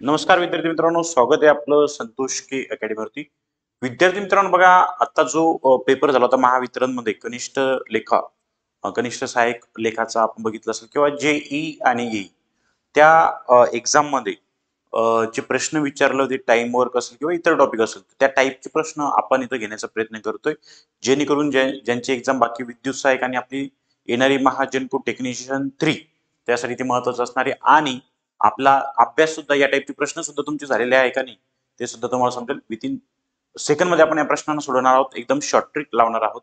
नमस्कार विद्यार्थी मित्रांनो, स्वागत आहे आपलं संतोष के अकॅडमीवरती. विद्यार्थी मित्रांनो बघा, आता जो पेपर झाला होता महावितरणमध्ये कनिष्ठ सहाय्यक लेखाचा आपण बघितलं असेल किंवा जेई आणि येई त्या एक्झाममध्ये जे प्रश्न विचारले होते टाइम वर्क असेल किंवा इतर टॉपिक असेल त्या टाईपचे प्रश्न आपण इथं घेण्याचा प्रयत्न करतोय, जेणेकरून ज्यांची एक्झाम बाकी विद्युत सहाय्यक आणि आपली येणारी महाजनको टेक्निशियन 3 त्यासाठी ते महत्वाचं असणार आहे आणि आपला अभ्यास सुद्धा या टाईपचे प्रश्न सुद्धा तुमचे झालेले आहे का नाही ते सुद्धा तुम्हाला समजेल. विथिन सेकंड मध्ये आपण या प्रश्नांना सोडवणार आहोत, एकदम शॉर्ट ट्रिक लावणार आहोत.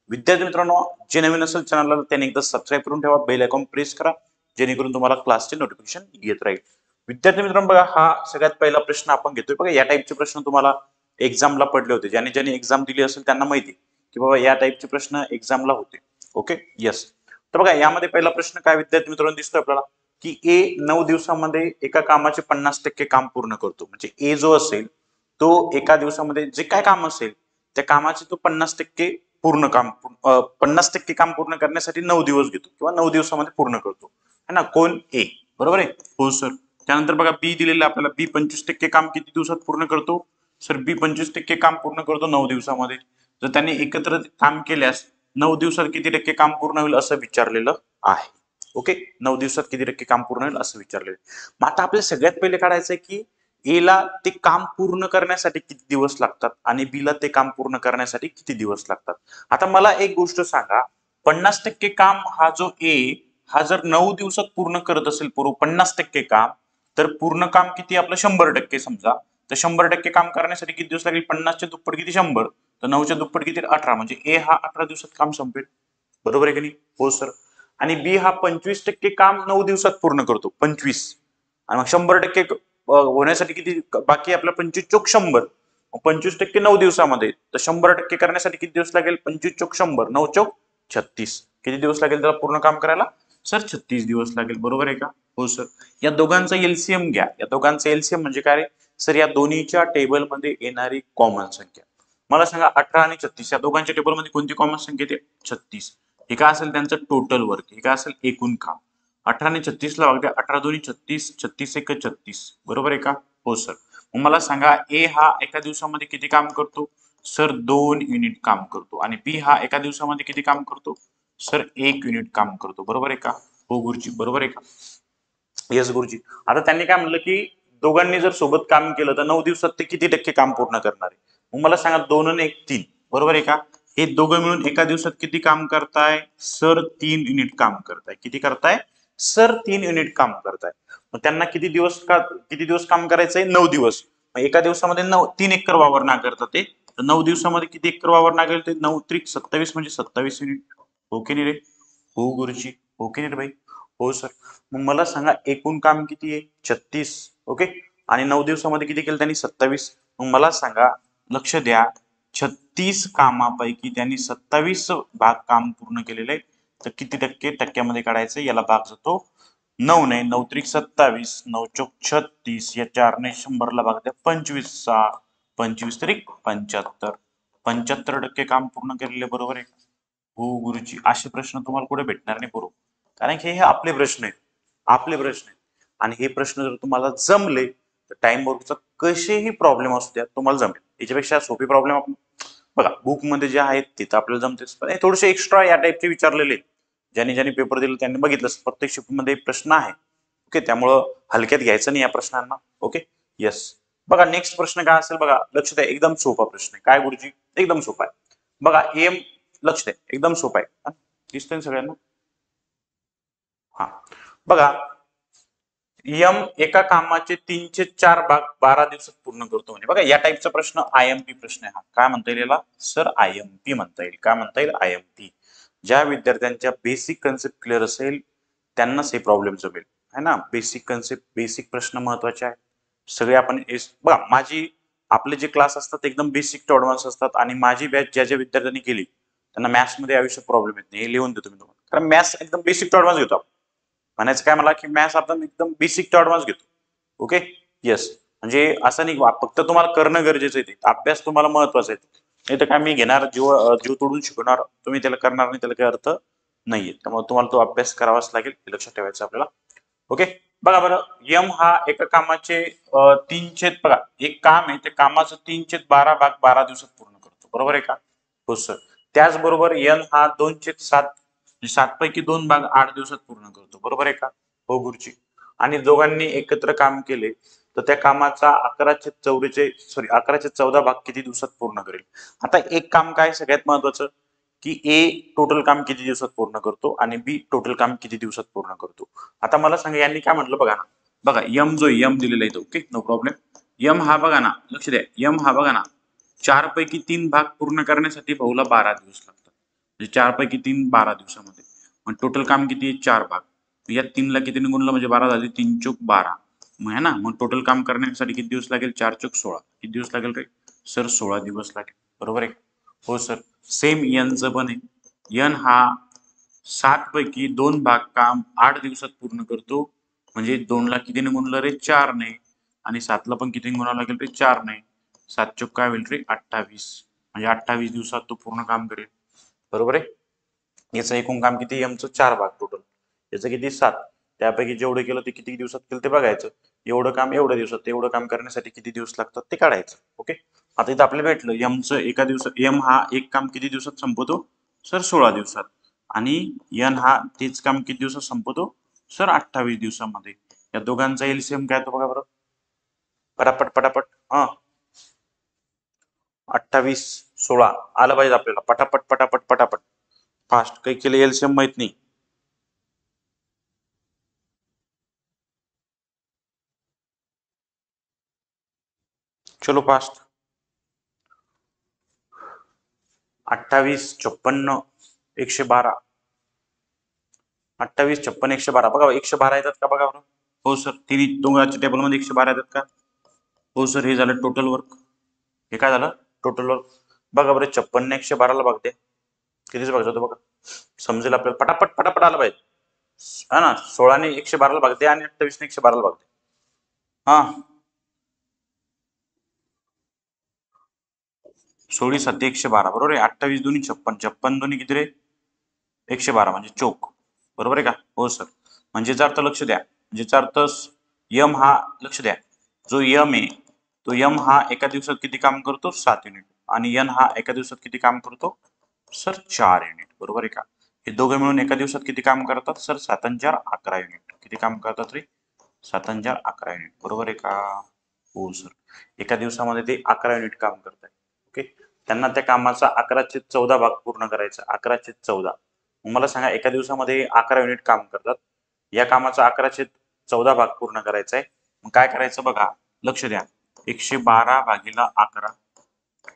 विद्यार्थी मित्रांनो, जे नवीन असेल चॅनलला त्याने एकदा सबस्क्राईब करून ठेवा, बेल आयकॉन प्रेस करा, जेणेकरून तुम्हाला क्लासचे नोटिफिकेशन येत राहील. विद्यार्थी मित्रांनो बघा, हा सगळ्यात पहिला प्रश्न आपण घेतोय. बघा, या टाईपचे प्रश्न तुम्हाला एक्झामला पडले होते. ज्याने ज्याने एक्झाम दिली असेल त्यांना माहिती की बाबा या टाईपचे प्रश्न एक्झामला होते. Okay, yes. तर बघा, यामध्ये पहिला प्रश्न काय विद्यार्थी मित्रांनो दिसतोय आपल्याला की ए 9 दिवसामध्ये एका कामाचे 50% काम पूर्ण करतो. म्हणजे ए जो असेल तो एका दिवसामध्ये जे काय काम असेल त्या कामाचे तो 50% पूर्ण काम 50% काम पूर्ण करण्यासाठी 9 दिवस घेतो किंवा 9 दिवसामध्ये पूर्ण करतो, है ना. कोण? ए. बरोबर आहे? हो सर. त्यानंतर बघा, बी दिलेलं आपल्याला. बी 25% काम किती दिवसात पूर्ण करतो? सर, बी 25% काम पूर्ण करतो 9 दिवसामध्ये. जर त्यांनी एकत्र काम केल्यास 9 दिवसात किती टक्के काम पूर्ण होईल असं विचारलेलं आहे. ओके, 9 दिवसात किती टक्के काम पूर्ण होईल असं विचारलेलं. मग आता आपल्याला सगळ्यात पहिले काढायचं आहे की ए ला ते काम पूर्ण करण्यासाठी किती दिवस लागतात आणि बी ला ते काम पूर्ण करण्यासाठी किती दिवस लागतात. आता मला एक गोष्ट सांगा, 50% काम हा जो ए हा जर 9 दिवसात पूर्ण करत असेल 50% काम, तर पूर्ण काम किती आपलं 100% समजा. तर 100% काम करण्यासाठी किती दिवस लागेल? 50च्या दुप्पट किती? 100. तर 9च्या दुप्पट किती? 18. म्हणजे ए हा 18 दिवसात काम संपेल. बरोबर आहे की नाही? हो सर. आणि बी हा 25% काम 9 दिवसात पूर्ण करतो. 25 आणि मग 100% होण्यासाठी किती बाकी आपला? 25 चोक 100. 25% 9 दिवसामध्ये, तर 100% करण्यासाठी किती दिवस लागेल? 25 चोक 100, 9 चोक 36. किती दिवस लागेल त्याला पूर्ण काम करायला? सर 36 दिवस लागेल. बरोबर आहे का? हो सर. या दोघांचा एलसीएम घ्या. या दोघांचा एलसीएम म्हणजे काय? सर, या दोन्हीच्या टेबलमध्ये येणारी कॉमन संख्या. मला सांगा, 18 आणि 36 या दोघांच्या टेबलमध्ये कोणती कॉमन संख्या येते? 36. हे काय असेल त्यांचं टोटल वर्क, हे काय असेल? एकूण काम. 18 आणि 36 ला भाग द्या. 18 दोन्ही 36, 36 एक 36. बरोबर आहे का? हो सर. मग मला सांगा, ए हा एका दिवसामध्ये किती काम करतो? सर 2 युनिट काम करतो. आणि बी हा एका दिवसामध्ये किती काम करतो? सर 1 युनिट काम करतो. बरोबर आहे का? हो गुरुजी, बरोबर आहे का? येस गुरुजी. आता त्यांनी काय म्हणलं की दोघांनी जर सोबत काम केलं तर 9 दिवसात ते किती टक्के काम पूर्ण करणार आहे? मग मला सांगा, 2 आणि 1 3. बरोबर आहे का? हे दोघं मिळून एका दिवसात किती काम करताय? सर 3 युनिट काम करताय. किती करताय? सर 3 युनिट काम करताय. मग त्यांना किती दिवस काम करायचंय? 9 दिवस. मग एका दिवसामध्ये 3 एकर वावर नांगरतात ते. तर 9 दिवसामध्ये किती एकर वावर नांगरेल ते? 9 त्रिक 27 म्हणजे 27 युनिट. हो की नाही रे? हो गुरुजी. हो की नाही रे भाई? हो सर. मग मला सांगा, एकूण काम किती आहे? 36. ओके. आणि 9 दिवसामध्ये किती केलं त्यांनी? 27. मग मला सांगा, लक्ष द्या, 36 कामापैकी त्यांनी 27 भाग काम पूर्ण केलेले आहे. तर किती टक्के? टक्क्यामध्ये काढायचं. याला भाग जातो 9 ने. 9 त्रिक 27, 9 चोक 36, या 4 ने 100 ला भाग द्या 25. 25 त्रिक 75. 75% काम पूर्ण केलेले. बरोबर आहे? हो गुरुजी. असे प्रश्न तुम्हाला कुठे भेटणार नाही बरोबर, कारण की हे आपले प्रश्न आहेत. आपले प्रश्न आहेत. आणि हे प्रश्न जर तुम्हाला जमले तर टाइम वर्कचा कसेही प्रॉब्लेम असू द्या तुम्हाला जमेल. याच्यापेक्षा सोपे प्रॉब्लेम आपण बघा बुक मध्ये जे आहेत तिथं आपल्याला जमतेच, पण हे थोडेसे एक्स्ट्रा या टाईपचे विचारलेले आहेत. ज्यांनी ज्यांनी पेपर दिले त्यांनी बघितलं प्रत्येक शिफ्ट मध्ये प्रश्न आहे. ओके, त्यामुळं हलक्यात घ्यायचं नाही या प्रश्नांना. Okay, yes. बघा, नेक्स्ट प्रश्न काय असेल बघा, लक्ष द्या. एकदम सोपा प्रश्न आहे. काय गुरुजी? एकदम सोपा आहे. बघा, एम, लक्ष द्या, एकदम सोपा आहे. दिसतंय सगळ्यांना? हा. बघा, यम एका कामाचे 3 चे 4 भाग 12 दिवसात पूर्ण करतो म्हणे. बघा, या टाईपचा प्रश्न आयएमपी प्रश्न आहे हा. काय म्हणता येईल याला? सर आयएमपी म्हणता येईल. काय म्हणता येईल? आयएमपी. ज्या विद्यार्थ्यांच्या बेसिक कन्सेप्ट क्लिअर असेल त्यांनाच हे प्रॉब्लेम जमेल, है ना. बेसिक कन्सेप्ट, बेसिक प्रश्न महत्वाचे आहेत. सगळे आपण बघा, आपले जे क्लास असतात एकदम बेसिक टू ऍडव्हान्स असतात आणि माझी बॅच ज्या ज्या विद्यार्थ्यांनी केली त्यांना मॅथ्स मध्ये आयुष्यात प्रॉब्लेम येत नाही. हे लिहून देतो मी तुम्हाला, कारण मॅथ्स एकदम बेसिक टू ऍडव्हान्स घेतो आपण. म्हणायचं काय मला की मॅथ्स आपण एकदम बेसिक टू ऍडव्हान्स घेतो. Okay, yes. म्हणजे असं नाही फक्त तुम्हाला करणं गरजेचं आहे. अभ्यास तुम्हाला महत्वाचा आहे. नाही तर काय मी घेणार जीव तोडून शिकवणार, तुम्ही त्याला करणार नाही, त्याला काही अर्थ नाहीये. त्यामुळे तुम्हाला तो अभ्यास करावाच लागेल, हे लक्षात ठेवायचं आपल्याला. ओके, बघा बरं, यम हा एका कामाचे 3 छेद बघा, एक काम आहे, त्या कामाचं 3/12 भाग 12 दिवसात पूर्ण करतो, बरोबर आहे का? हो सर. त्याचबरोबर एन हा 2/7 7 पैकी 2 भाग 8 दिवसात पूर्ण करतो, बरोबर आहे का? हो गुरुजी. आणि दोघांनी एकत्र काम केले तर त्या कामाचा 11/14 भाग किती दिवसात पूर्ण करेल? आता एक काम काय सगळ्यात महत्वाचं, की ए टोटल काम किती दिवसात पूर्ण करतो आणि बी टोटल काम किती दिवसात पूर्ण करतो. आता मला सांगा यांनी काय म्हटलं बघा ना, बघा यम जो यम दिलेला आहे, ओके नो प्रॉब्लेम. यम हा बघा ना, लक्ष द्या, यम हा बघा ना 4 पैकी 3 भाग पूर्ण करण्यासाठी भाऊला 12 दिवस लागतात. म्हणजे 4 पैकी 3 12 दिवसामध्ये. मग टोटल काम किती आहे? 4 भाग. या 3 ला किती गुणलं म्हणजे 12 झाले, 3 चोक 12. मग आहे ना, मग टोटल काम करण्यासाठी किती दिवस लागेल? 4 चोक 16. किती दिवस लागेल रे? सर 16 दिवस लागेल, बरोबर आहे? हो सर. सेम यनचं पण आहे. यन हा 7 पैकी 2 भाग काम 8 दिवसात पूर्ण करतो. म्हणजे 2 ला कितीने गुणलं रे? 4 ने. आणि 7 ला पण किती गुणावं लागेल रे? 4 ने. 7 चोक काय होईल रे? 28. म्हणजे 28 दिवसात तो पूर्ण काम करेल, बरोबर आहे? याचं एकूण काम किती? यमचं 4 भाग टोटल. याचं किती? 7. त्यापैकी जेवढं केलं ते किती दिवसात केलं ते बघायचं. एवढं काम एवढ्या दिवसात, तेवढं काम करण्यासाठी किती दिवस लागतात ते काढायचं. ओके. आता इथं आपल्याला भेटलं यमचं एका दिवसात, यम हा एक काम किती दिवसात संपवतो? सर 16 दिवसात. आणि यन हा तेच काम किती दिवसात संपवतो? सर 28 दिवसामध्ये. या दोघांचा एलसीएम काय तो बघा बरं. पटापट पटापट. हा, 28 16 आलं पाहिजे आपल्याला. पटापट पटापट पटापट फास्ट. काही केलं एलसीएम माहित नाही. चलो फास्ट. 28 56 112. 28 56 112 बघा, 112 येतात का बघा बरं. हो सर. तिन्ही दोघांच्या टेबलमध्ये 112 येतात का? हो सर. हे झालं टोटल वर्क. हे काय झालं? Total work. बघा बरं, 56 112 ला बघते कितीच बघायचं होतं बघा, समजेल आपल्याला. पटापट पटापट आलं पाहिजे. हा ना, 16 ने 112 ला बघते आणि 28 ने 112 ला बघते. हा, 16 7 112 बरोबर आहे. 28 दोन्ही 56, 56 दोन्ही किती रे? 112 म्हणजे चोक, बरोबर आहे का? हो सर. म्हणजेचा अर्थ लक्ष द्या, म्हणजेचा अर्थ यम हा, लक्ष द्या, जो यम आहे तो यम हा एका दिवसात किती काम करतो? 7 युनिट. आणि यन हा एका दिवसात किती काम करतो? सर 4 युनिट, बरोबर आहे का? हे दोघे मिळून एका दिवसात किती काम करतात? सर 7 आणि 4 11 युनिट. किती काम करतात रे? 7 आणि 4 11 युनिट, बरोबर आहे का? हो सर. एका दिवसामध्ये ते 11 युनिट काम करतात. ओके. त्यांना त्या कामाचा 11/14 भाग पूर्ण करायचा. 11/14. मग मला सांगा, एका दिवसामध्ये 11 युनिट काम करतात. या कामाचा 11/14 भाग पूर्ण करायचा आहे. मग काय करायचं बघा, लक्ष द्या. 112 भागीला 11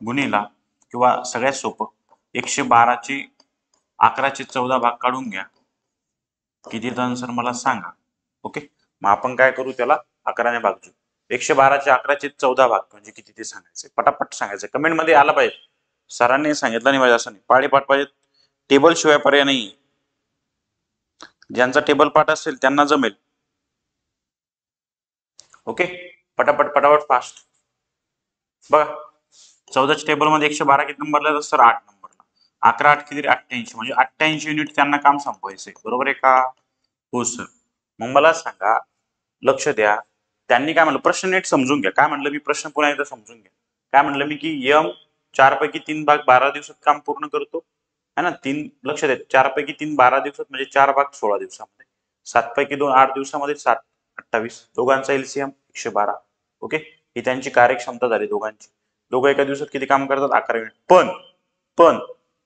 गुणिला, किंवा सगळ्यात सोपं, 112 चे 11/14 भाग काढून घ्या. किती येतं सर मला सांगा. ओके. मग आपण काय करू, त्याला 11 ने भागू. 112 चे 11/14 भाग म्हणजे किती ते सांगायचं. पटापट सांगायचं. कमेंट मध्ये आला पाहिजे. सरांनी सांगितलं नाही पाहिजे असं नाही. पाडेपाठ पाहिजे. टेबल शिवाय पर्याय नाही. ज्यांचा टेबल पाठ असेल त्यांना जमेल. ओके. पटापट पटापट फास्ट. बघा, 14च्या टेबल मध्ये 112 किती नंबरला तर सर 8 नंबरला. 11 8 किती? 88. म्हणजे 88 युनिट त्यांना काम संपवायचंय, बरोबर आहे का? हो सर. मग मला सांगा, लक्ष द्या, त्यांनी काय म्हणलं, प्रश्न नीट समजून घ्या. काय म्हणलं मी, प्रश्न पुन्हा एकदा समजून घ्या. काय म्हणलं मी, की यम 4 पैकी 3 भाग 12 दिवसात काम पूर्ण करतो, है ना? 3, लक्ष द्या, 4 पैकी 3 12 दिवसात म्हणजे 4 भाग 16 दिवसामध्ये. 7 पैकी 2 8 दिवसामध्ये, 7 28. दोघांचा एलसीएम 112. ओके. ही त्यांची कार्यक्षमता झाली दोघांची. दोघं एका दिवसात किती काम करतात? 11 युनिट. पण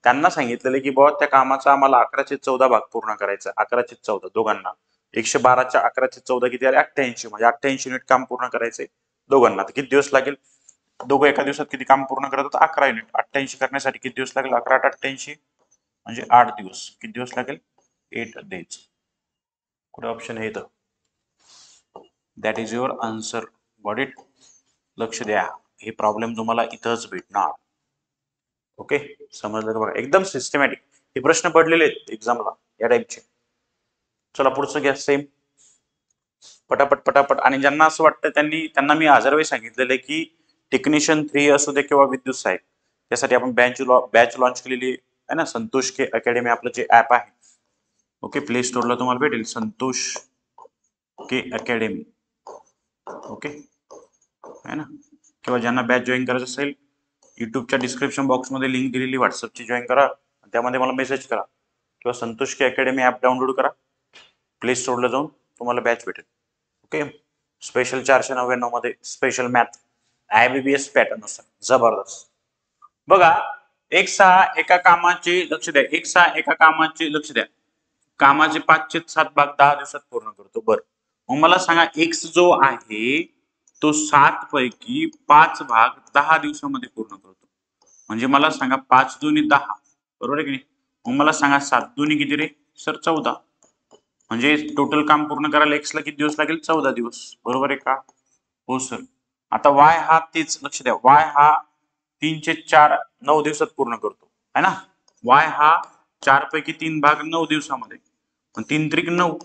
त्यांना सांगितलेलं की बाबा त्या कामाचा आम्हाला 11/14 भाग पूर्ण करायचा. 11/14 दोघांना. 112च्या 11/14 किती आले? 88. म्हणजे 88 युनिट काम पूर्ण करायचंय दोघांना. तर किती दिवस लागेल? दोघं एका दिवसात किती काम पूर्ण करतात? 11 युनिट. 88 करण्यासाठी किती दिवस लागेल? 11 8 88 म्हणजे 8 दिवस. किती दिवस लागेल? 8 days. कुठे ऑप्शन आहे इथं? That is your answer. Got it? लक्ष द्या, हे प्रॉब्लेम तुम्हाला इथंच भेटणार. ओके. समजलं का? बघा, एकदम सिस्टमॅटिक हे प्रश्न पडलेले आहेत एक्झामला या टाईपचे. चला पुढचं घ्या. सेम पटापट पटापट. आणि ज्यांना असं वाटतं त्यांना मी 1000 वेळी सांगितलेलं आहे की टेक्निशियन 3 असू दे किंवा विद्युत सहाय्यक, त्यासाठी आपण बॅच लॉन्च केलेली आहे ना, संतोष के अकॅडमी आपलं जे ऍप आहे. ओके. प्ले स्टोरला तुम्हाला भेटेल संतोष के अकॅडमी, ओके है ना. किंवा ज्यांना बॅच जॉईन करायचं असेल, युट्यूबच्या डिस्क्रिप्शन बॉक्समध्ये लिंक दिलेली, व्हॉट्सअपची जॉईन करा, त्यामध्ये मला मेसेज करा किंवा संतोष के अकॅडमी ॲप डाउनलोड करा, प्ले स्टोअरला जाऊन तुम्हाला बॅच भेटेल. ओके, स्पेशल 499 मध्ये स्पेशल मॅथ IBBS पॅटर्न असतात, जबरदस्त. बघा, एक 6 एका कामाचे लक्ष द्या, एक 6 एका कामाचे लक्ष द्या, कामाचे 5/7 भाग 10 दिवसात पूर्ण करतो. बरं, मग मला सांगा एक्स जो आहे तो 7 पैकी 5 भाग 10 दिवसामध्ये पूर्ण करतो. म्हणजे मला सांगा 5 दुनी 10, बरोबर आहे की नाही. मग मला सांगा 7 दुनी किती रे सर 14. म्हणजे टोटल काम पूर्ण करायला एक्सला किती दिवस लागेल, 14 दिवस, बरोबर आहे का. हो सर. आता वाय हा तेच, लक्ष द्या, वाय हा 3/4 9 दिवसात पूर्ण करतो है ना. वाय हा 4 पैकी 3 भाग 9 दिवसामध्ये, 3 त्रिक 9,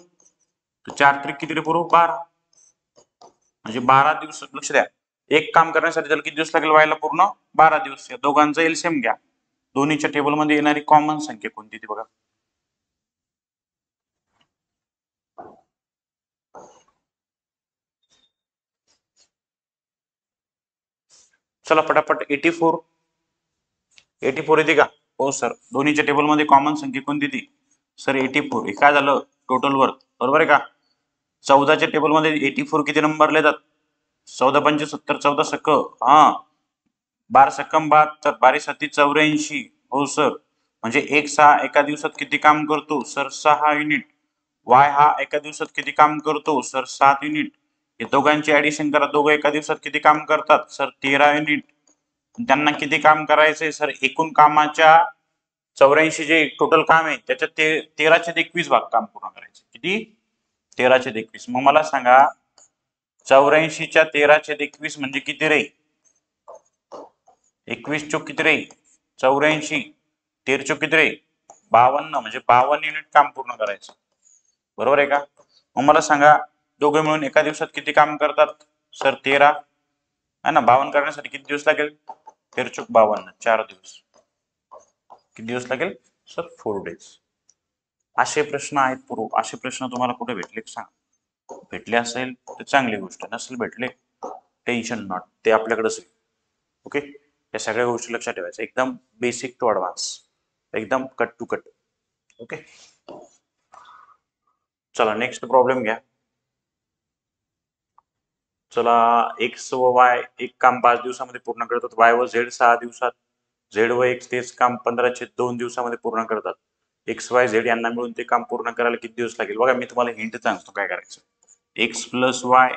4 त्रिक किती रे बरोबर 12, म्हणजे 12 दिवस. लक्ष द्या, एक काम करण्यासाठी त्याला किती दिवस लागेल, वायला पूर्ण 12 दिवस. या दोघांचा एलसीएम घ्या, दोन्हीच्या टेबलमध्ये येणारी कॉमन संख्या कोणती ती बघा. चला पटापट, 84 येते का. हो सर. दोन्हीच्या टेबलमध्ये कॉमन संख्या कोणती ती सर 84. हे काय झालं, टोटल वर्क, बरोबर आहे का. 14च्या टेबलमध्ये 84 किती नंबरला येतात, 14 पंचे 70, 14 सक, हा 12 सक्कम 72, 12 सत्ती 84. हो सर. म्हणजे एक 6 एका दिवसात किती काम करतो सर, 6 युनिट. वाय हा एका दिवसात किती काम करतो सर, 7 युनिट. हे दोघांची ऍडिशन करा, दोघं एका दिवसात किती काम करतात सर, 13 युनिट. त्यांना किती काम करायचंय सर, एकूण कामाच्या 84 जे टोटल काम आहे त्याच्यात 13/21 भाग काम पूर्ण करायचे. किती, 13/21. मग मला सांगा 84च्या 13/21 म्हणजे किती रे, 21 चोक किती रे 84, 13 चोक किती रे 52, म्हणजे 52 युनिट काम पूर्ण करायचं, बरोबर आहे का. मग मला सांगा दोघे मिळून एका दिवसात किती काम करतात सर, 13 है ना. 52 करण्यासाठी किती दिवस लागेल, 13 चोक 52, 4 दिवस. किती दिवस लागेल सर, 4 डेज. असे प्रश्न आहेत पूर्व, असे प्रश्न तुम्हाला कुठे भेटले सांग. भेटले असेल तर चांगली गोष्ट, नसेल भेटले टेन्शन नॉट, ते आपल्याकडेच आहे. ओके, या सगळ्या गोष्टी लक्षात ठेवायच्या, एकदम बेसिक टू ऍडव्हान्स, एकदम कट टू कट. ओके, चला नेक्स्ट प्रॉब्लेम घ्या. चला, एक्स व वाय एक काम 5 दिवसामध्ये पूर्ण करतात, वाय व झेड 6 दिवसात, झेड व एक्स तेच काम 15/2 दिवसामध्ये पूर्ण करतात. एक्स वाय झेड यांना मिळून ते काम पूर्ण करायला किती दिवस लागेल. बघा, मी तुम्हाला हिंट सांगतो काय करायचं. एक्स प्लस वाय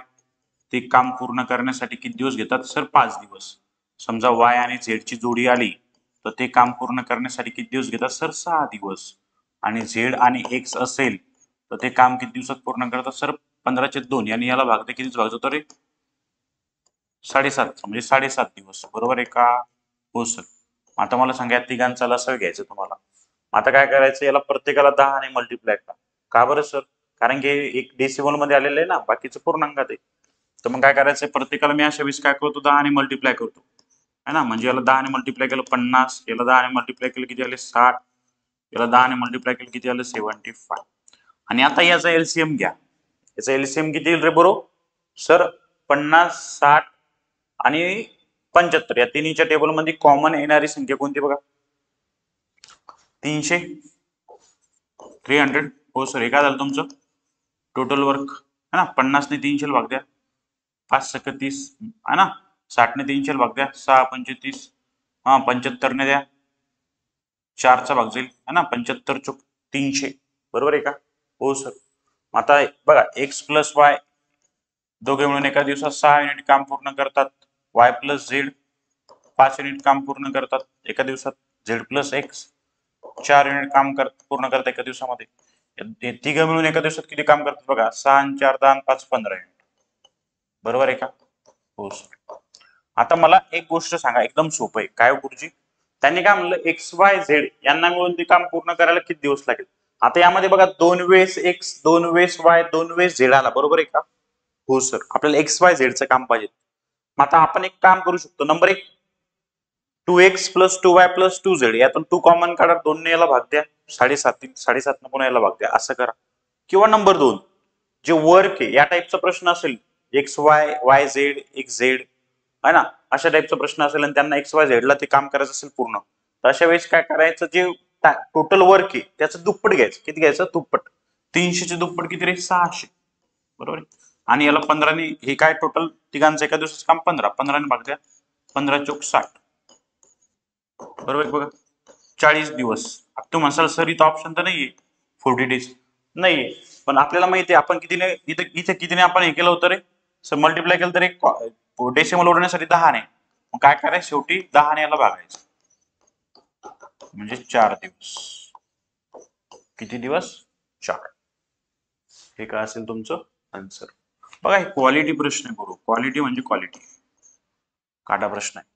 ते काम पूर्ण करण्यासाठी किती दिवस घेतात सर, 5 दिवस. समजा वाय आणि झेडची जोडी आली तर ते काम पूर्ण करण्यासाठी किती दिवस घेतात सर, 6 दिवस. आणि झेड आणि एक्स असेल तर ते काम किती दिवसात पूर्ण करतात सर, 15/2. आणि याला भागते किती भाग जातो रे, 7.5, म्हणजे 7.5 दिवस, बरोबर आहे का. हो सर. आता मला सांगा तिघांचा लसाव घ्यायचं तुम्हाला. आता काय करायचं, याला प्रत्येकाला 10 ने मल्टिप्लाय करा. का बरं सर, कारण की एक डेसिमल मध्ये आलेलं आहे ना, बाकीचं पूर्णांकात आहे. तर मग काय करायचं, प्रत्येकाला मी अशा वेळेस काय करतो, 10 ने मल्टिप्लाय करतो है ना. म्हणजे याला 10 ने मल्टिप्लाय केलं 50, याला 10 ने मल्टिप्लाय केलं किती आले 60, याला 10 ने मल्टिप्लाय केलं किती आलं 75. आणि आता याचा एलसीएम घ्या. याचा एलसीएम किती येईल रे बरोबर सर, 50, 60 आणि 75. या तिन्हीच्या टेबलमध्ये कॉमन येणारी संख्या कोणती बघा, 300, 300. हो सर. हे काय झालं तुमचं टोटल वर्क है ना. 50 ने 300 भाग द्या, 5 सक 30 है ना. 60 ने 300 भाग द्या, 6 पंचे 30, हा 75 ने द्या, 4 चा भाग जाईल है ना. 75 चोक 300, बरोबर आहे का. हो सर. आता बघा, एक्स प्लस वाय दोघे मिळून एका दिवसात 6 युनिट काम पूर्ण करतात, वाय प्लस झेड 5 युनिट काम पूर्ण करतात एका दिवसात, झेड प्लस एक्स 4 युनिट काम पूर्ण करतात एका दिवसामध्ये. हे तिघं मिळून एका दिवसात किती काम करतात बघा, 6 आणि 4 10 5 15 युनिट, बरोबर आहे का. हो सर. आता मला एक गोष्ट सांगा, एकदम सोपं आहे. काय गुरुजी, त्यांनी काय म्हणलं, एक्स वाय झेड यांना मिळून ते काम पूर्ण करायला किती दिवस लागेल. आता यामध्ये बघा 2 वेळेस एक्स 2 वेळेस वाय 2 वेळेस झेड आला, बरोबर आहे का. हो सर. आपल्याला एक्स वाय झेडचं काम पाहिजे. मग आता आपण एक काम करू शकतो. नंबर 1, 2x + 2y + 2z, यातून 2 कॉमन काढा, 2 ने याला भाग द्या, 7.5 7 ने पुन्हा याला भाग द्या, असं करा. किंवा नंबर 2, जे वर्क आहे या टाईपचा प्रश्न असेल, x Y, Y Z, x Z, है ना, अशा टाईपचा प्रश्न असेल आणि त्यांना एक्स वाय झेड ला ते काम करायचं असेल पूर्ण, तर अशा वेळेस काय करायचं, जे टोटल वर्क आहे त्याचं दुप्पट घ्यायचं. किती घ्यायचं? दुप्पट. 300 चे दुप्पट किती रे? 600. बरोबर आहे. आणि याला 15ने, हे काय टोटल तिघांचं एका दिवसाचं काम 15, 15ने भाग द्या, 15 चोक 60. बरोबर आहे बघा. 40 दिवस. आता तू म्हणसाल सर इथं ऑप्शन तर नाहीये 40 डेज, नाहीये, पण आपल्याला माहिती आहे आपण कितीने इथे कितीने आपण हे केलं होतं रे सर, मल्टिप्लाय केलं तर एक डेसिमल ओढण्यासाठी 10 ने, मग काय करायचं शेवटी 10 ने याला भागायचं, म्हणजे 4 दिवस. किती दिवस? 4. हे काय असेल तुमचं आन्सर. बघा हे क्वालिटी प्रश्न आहे बरोबर, क्वालिटी म्हणजे क्वालिटी, काटा प्रश्न आहे.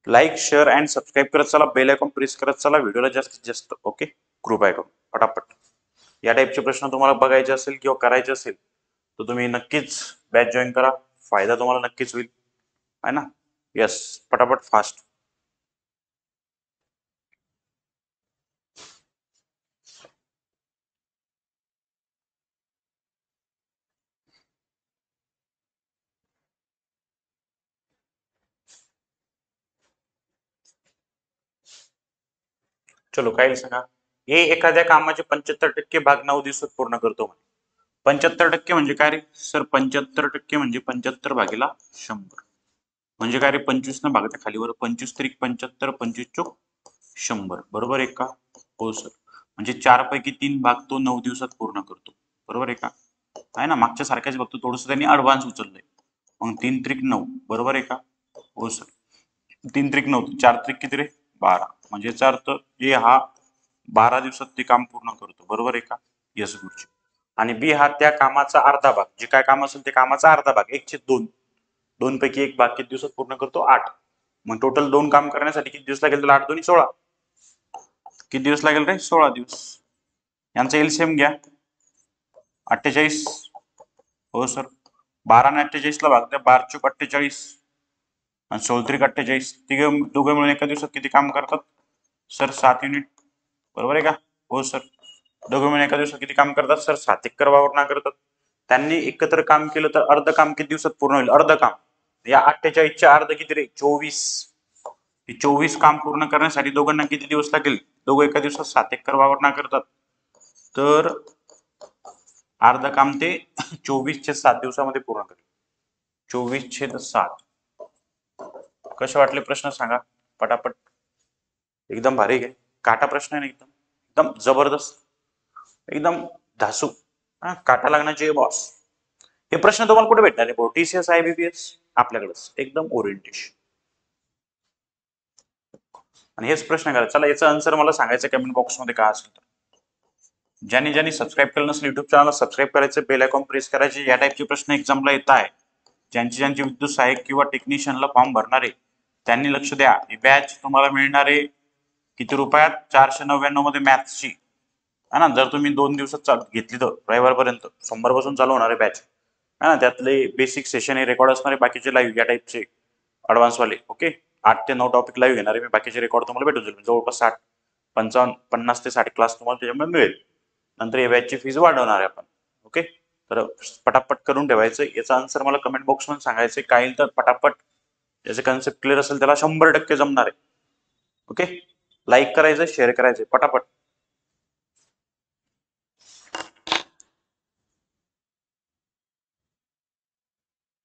लाईक, शेअर अँड सबस्क्राईब करत चला, बेल आयकॉन प्रेस करत चला, व्हिडिओला जास्तीत जास्त ओके कृपया करून पटापट. या टाईपचे प्रश्न तुम्हाला बघायचे असेल किंवा करायचे असेल तर तुम्ही नक्कीच बॅच जॉईन करा, फायदा तुम्हाला नक्कीच होईल, है ना. यस, पटापट फास्ट. चलो काय सांगा. हे एखाद्या कामाचे 75% भाग 9 दिवसात पूर्ण करतो. 75% म्हणजे काय रे सर? 75% म्हणजे 75 भागीला 100, म्हणजे काय रे? 25 न भागता खालीवर 25 त्रिक 75, 25 चोक 100. बरोबर आहे का? हो सर. म्हणजे 4 पैकी 3 भाग तो 9 दिवसात पूर्ण करतो. बरोबर आहे का? आहे ना, मागच्या सारख्याच बघतो, थोडस त्यांनी ऍडव्हान्स उचललंय. मग 3 त्रिक 9, बरोबर आहे का? हो सर. 3 त्रिक 9, 4 त्रिक किती रे? 12, म्हणजे याचा अर्थ ए हा 12 दिवसात ते काम पूर्ण करतो. बरोबर आहे का? यस गुरुजी. आणि बी हा त्या कामाचा अर्धा भाग, जे काय काम असेल ते कामाचा अर्धा भाग 1/2, 2 पैकी 1 भाग किती दिवसात पूर्ण करतो? 8. मग टोटल 2 काम करण्यासाठी किती दिवस लागेल? 8 2 16. किती दिवस लागेल रे? 16 दिवस. यांचा एलसीएम घ्या, 48. हो सर. 12 ने 48 ला भाग द्या, 12 चोक 48 आणि 16 त्रिक 48. दोघं मिळून एका दिवसात किती काम करतात सर? 7 युनिट. बरोबर आहे का? हो सर. दोघं मिळून एका दिवसात किती काम करतात सर? 7 एकर वावर करतात. त्यांनी एकत्र काम केलं तर अर्ध काम किती दिवसात पूर्ण होईल? अर्ध काम. या 48 अर्ध किती रे? 24. 24 काम पूर्ण करण्यासाठी दोघांना किती दिवस लागेल? दोघं एका दिवसात 7 एकर वावर करतात, तर अर्ध काम ते 24/7 दिवसामध्ये पूर्ण करेल. 24/7. कसे वाटले प्रश्न सांगा पटापट. एकदम भारी आहे, काटा प्रश्न आहे ना, एकदम एकदम जबरदस्त, एकदम धासू. काटा लागण्याचे बॉस. हे प्रश्न तुम्हाला कुठे भेटणार आहे? TCS IBPS आपल्याकडेच, एकदम ओरिएंटेशन. आणि हेच प्रश्न करा. चला याचा आन्सर मला सांगायचं कमेंट बॉक्समध्ये काय असेल तर. ज्यांनी ज्यांनी सबस्क्राईब केलं नसेल युट्यूब चॅनलला सबस्क्राईब करायचं, बेल आयकॉन प्रेस करायचे. या टाईपचे प्रश्न एक्झामला येत आहे. ज्यांची विद्युत सहाय्यक किंवा टेक्निशियनला फॉर्म भरणार आहे त्यांनी लक्ष द्या. ही बॅच तुम्हाला मिळणार आहे किती रुपयात? 499 मध्ये मॅथ्सची, है ना. जर तुम्ही 2 दिवसात घेतली तर रविवारपर्यंत, सोमवारपासून चालू होणार आहे बॅच, है ना. त्यातले बेसिक सेशन हे रेकॉर्ड असणारे, बाकीचे लाईव्ह या टाईपचे ऍडव्हान्स वाले. ओके, 8 ते 9 टॉपिक लाईव्ह घेणार आहे मी, बाकीचे रेकॉर्ड तुम्हाला भेटून जाईल. जवळपास 60 55 50 ते 60 क्लास तुम्हाला त्याच्यामध्ये मिळेल. नंतर या बॅचची फीज वाढवणार आहे आपण. ओके, तर पटापट करून ठेवायचं. याचा आन्सर मला कमेंट बॉक्समध्ये सांगायचं. काय तर पटापट याचे कन्सेप्ट क्लिअर असेल त्याला 100% जमणार आहे. ओके, लाईक करायचं, शेअर करायचं पटापट.